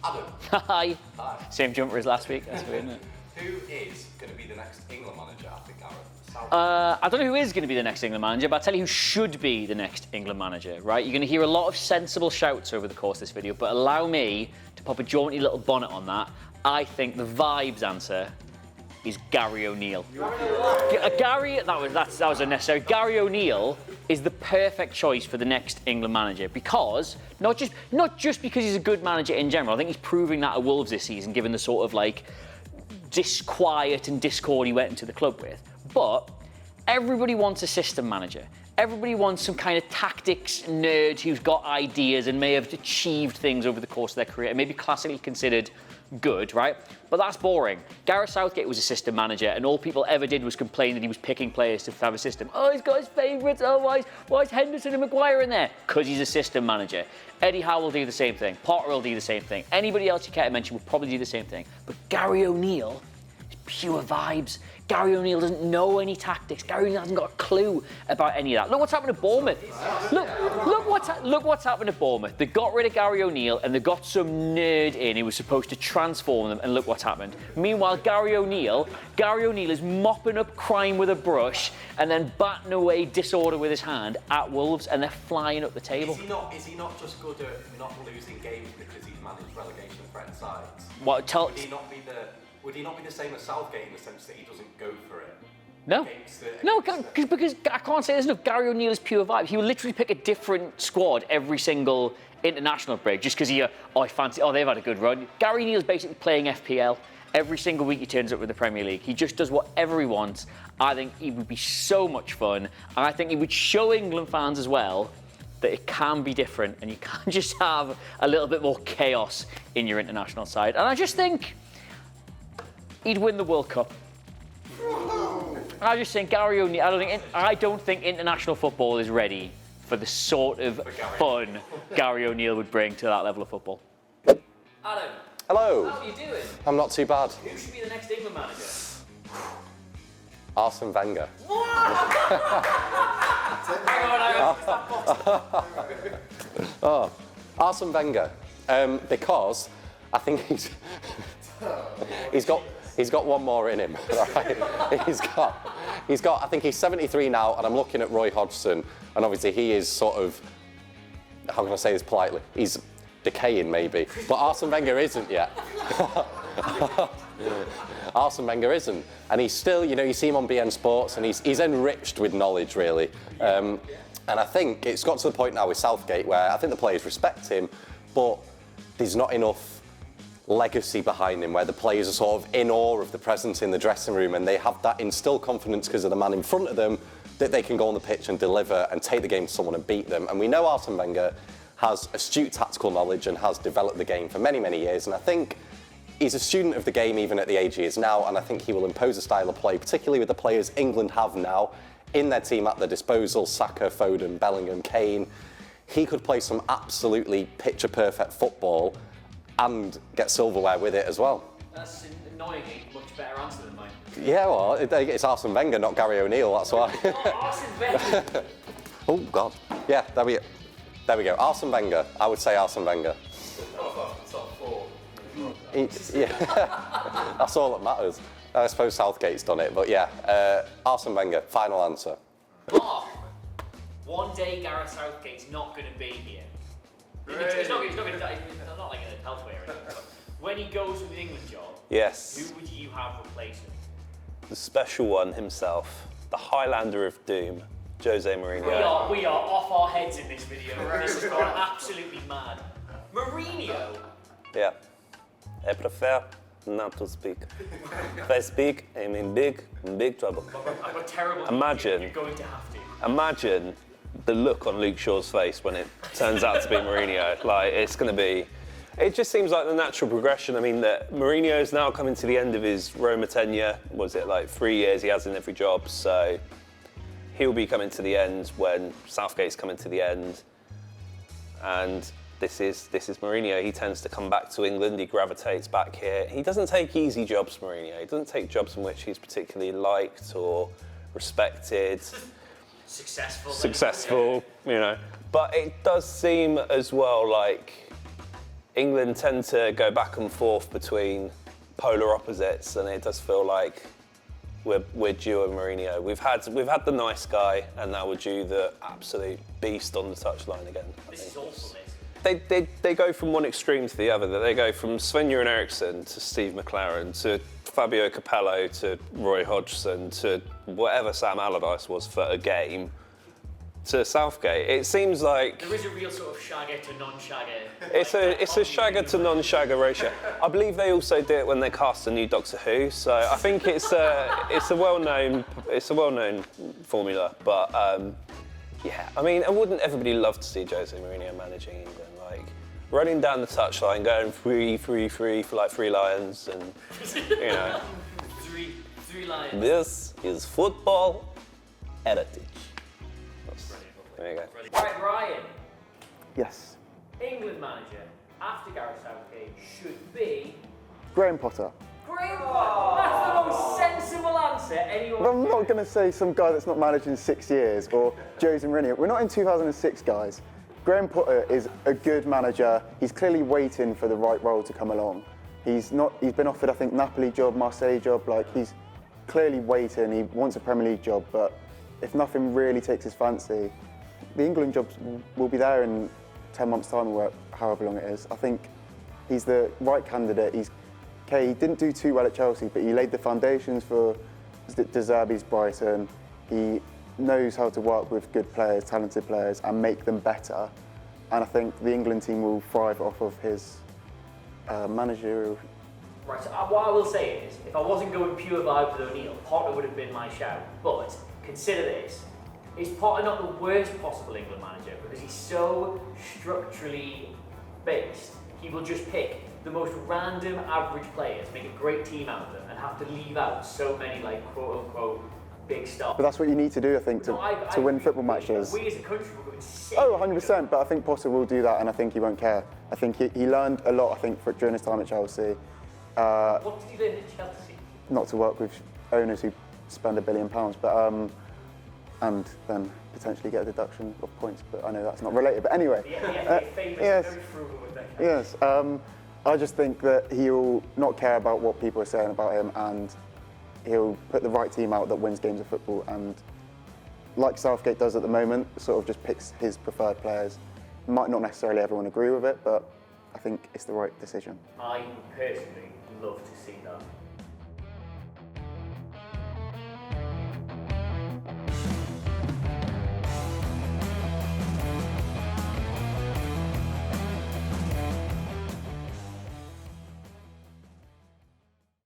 Adam. Hi. Hi. Same jumper as last week. That's weird, isn't it? Who is going to be the next England manager after Gareth Southgate? I don't know who is going to be the next England manager, but I'll tell you who should be the next England manager, right? You're going to hear a lot of sensible shouts over the course of this video, but allow me to pop a jaunty little bonnet on that. I think the vibes answer is Gary ONeal. That was unnecessary. Gary ONeal is the perfect choice for the next England manager because not just because he's a good manager in general. I think he's proving that at Wolves this season, given the sort of like disquiet and discord he went into the club with. But everybody wants a system manager. Everybody wants some kind of tactics nerd who's got ideas and may have achieved things over the course of their career and maybe classically considered good, right? But that's boring. Gareth Southgate was a system manager and all people ever did was complain that he was picking players to have a system. Oh, he's got his favourites. Oh, why is Henderson and Maguire in there? Because he's a system manager. Eddie Howe will do the same thing. Potter will do the same thing. Anybody else you care to mention will probably do the same thing. But Gary ONeal is pure vibes. Gary ONeal doesn't know any tactics. Gary ONeal hasn't got a clue about any of that. Look what's happened to Bournemouth. Look what's happened to Bournemouth. They got rid of Gary ONeal and they got some nerd in who was supposed to transform them, and look what's happened. Meanwhile, Gary ONeal is mopping up crime with a brush and then batting away disorder with his hand at Wolves, and they're flying up the table. Is he not just good at not losing games because he's managed relegation threatened sides? Would he not be the same as Southgate in the sense that he doesn't go for it? No, because I can't say this enough. Gary ONeal is pure vibe. He will literally pick a different squad every single international break just because they've had a good run. Gary ONeal is basically playing FPL. Every single week he turns up with the Premier League. He just does whatever he wants. I think it would be so much fun. And I think he would show England fans as well that it can be different and you can't just have a little bit more chaos in your international side. And I just think he'd win the World Cup. I just think Gary ONeal, I don't think international football is ready for the sort of fun Gary ONeal would bring to that level of football. Adam. Hello. How are you doing? I'm not too bad. Who should be the next England manager? Arson Wenger. Oh, Arson Wenger. Because I think he's got one more in him. Right? He's got. I think he's 73 now, and I'm looking at Roy Hodgson, and obviously he is sort of. How can I say this politely? He's decaying maybe, but Arson Wenger isn't yet. Arson Wenger isn't, and he's still. You see him on BN Sports, and he's enriched with knowledge really. And I think it's got to the point now with Southgate where I think the players respect him, but there's not enough legacy behind him where the players are sort of in awe of the presence in the dressing room and they have that instilled confidence because of the man in front of them that they can go on the pitch and deliver and take the game to someone and beat them. And we know Arson Wenger has astute tactical knowledge and has developed the game for many, many years. And I think he's a student of the game even at the age he is now, and I think he will impose a style of play, particularly with the players England have now in their team at their disposal, Saka, Foden, Bellingham, Kane. He could play some absolutely picture-perfect football and get silverware with it as well. That's annoyingly much better answer than mine. Yeah, well, it's Arson Wenger, not Gary ONeal, that's why. Arson Wenger. Oh, God. Yeah, there we go. Arson Wenger. I would say Arson Wenger. Top four. Yeah, that's all that matters. I suppose Southgate's done it, but yeah, Arson Wenger, final answer. But one day Gareth Southgate's not going to be here. He's not going to die. Not like a health way or anything. But when he goes with the England job, yes. Who would you have replace him? The special one himself, the Highlander of Doom, Jose Mourinho. We are off our heads in this video. This has gone absolutely mad. Mourinho. Yeah. I prefer not to speak. If I speak, I'm in big trouble. I've got terrible. Imagine. You're going to have to. Imagine the look on Luke Shaw's face when it turns out to be Mourinho. Like, it's going to be... It just seems like the natural progression. I mean, that Mourinho is now coming to the end of his Roma tenure. Was it like 3 years he has in every job? So he'll be coming to the end when Southgate's coming to the end. And this is Mourinho. He tends to come back to England. He gravitates back here. He doesn't take easy jobs, Mourinho. He doesn't take jobs in which he's particularly liked or respected. Successful, But it does seem as well like England tend to go back and forth between polar opposites, and it does feel like we're due a Mourinho. We've had the nice guy, and now we're due the absolute beast on the touchline again. This is awful. They go from one extreme to the other. They go from Sven-Göran Eriksson to Steve McLaren to Fabio Capello to Roy Hodgson to whatever Sam Allardyce was for a game to Southgate. It seems like there is a real sort of shagger to non-shagger. It's a shagger to non-shagger ratio. I believe they also do it when they cast a new Doctor Who. So I think it's a well-known formula. But yeah, I mean, wouldn't everybody love to see Jose Mourinho managing England? Like running down the touchline, going 3-3-3 for like 3 lions, and you know, three lions. This is football heritage. There you go. Right, Ryan. Yes. England manager after Gareth Southgate should be Graham Potter. Graham Potter. That's the most sensible answer anyone. But I'm not going to say some guy that's not managed in 6 years or Jose Mourinho. We're not in 2006, guys. Graham Potter is a good manager. He's clearly waiting for the right role to come along. He's been offered, I think, Napoli job, Marseille job. Like, he's clearly waiting. He wants a Premier League job, but if nothing really takes his fancy, the England jobs will be there in 10 months' time or however long it is. I think he's the right candidate. He didn't do too well at Chelsea, but he laid the foundations for De Zerbi's Brighton. He knows how to work with good players, talented players, and make them better. And I think the England team will thrive off of his managerial. Right, so what I will say is, if I wasn't going pure vibe with ONeal, Potter would have been my shout. But consider this. Is Potter not the worst possible England manager? Because he's so structurally based, he will just pick the most random average players, make a great team out of them, and have to leave out so many, like, quote-unquote, big stars. But that's what you need to do, I think, to win football matches. We as a country will go insane. Oh, 100%, but I think Potter will do that, and I think he won't care. I think he learned a lot, I think, during his time at Chelsea. What did he learn at Chelsea? Not to work with owners who spend £1 billion, but and then potentially get a deduction of points, but I know that's not related. But anyway, very frugal with that. Yes, I just think that he'll not care about what people are saying about him, and he'll put the right team out that wins games of football, and like Southgate does at the moment, sort of just picks his preferred players. Might not necessarily everyone agree with it, but I think it's the right decision. I would personally love to see that.